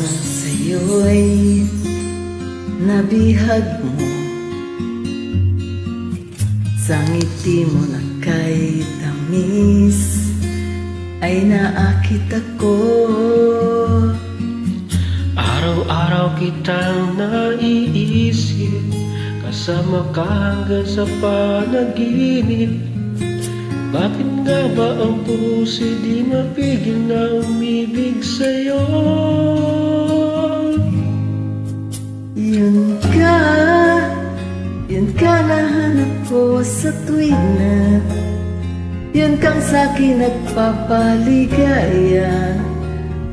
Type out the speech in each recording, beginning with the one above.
sa'yo'y nabihag mo, sa ngiti mo na kay tamis ay naakit ako. Araw-araw kitang naiisip, kasama ka hanggang sa panaginip. Bakit nga ba ang puso'y di mapigil na umibig sa'yo? Yun ka nahanap ko sa tuwing na yun kang sa'kin nagpapaligaya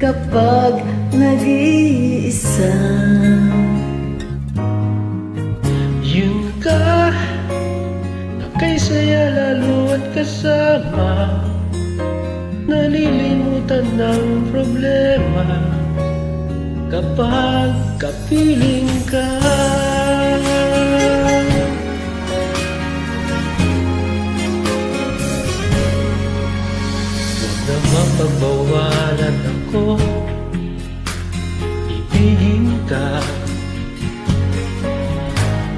kapag nag-iisa. Yun ka na kay saya lalo at kasama, nalilimutan ng problema kapag kapiling ka. Huwag na mapagbawalan ako, ibigin ka.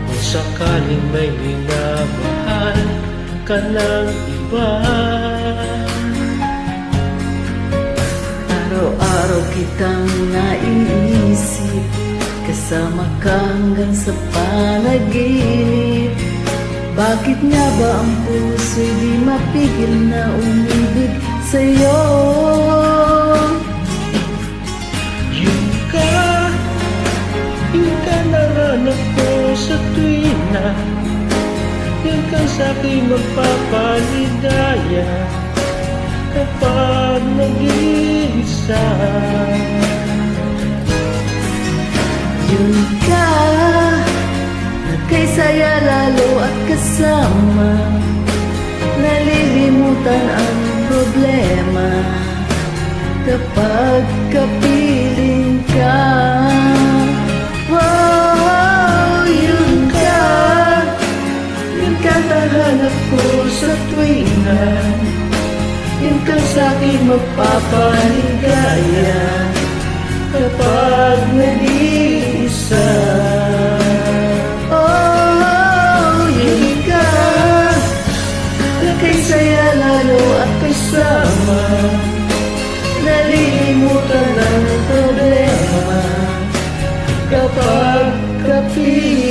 Kung sakaling may minamahal ka ng iba, araw-araw kitang naiisip, kasama ka hanggang sa panaginip. Bakit nga ba ang puso'y di mapigil na umibig sa'yo? yun ka nahanap ko sa tuwing na yun kang sa'kin magpapaligaya kapag nag-iisa. Yun ka na kay saya lalo at kasama, nalilimutan ang problema kapag kapiling ka. Oh, yun ka nahanap ko sa tuwing na yun kang sa'kin magpapaligaya kapag nag-iisa. Oh, yun ka na kay saya lalo at kasama, nalilimutan ang problema kapag kapiling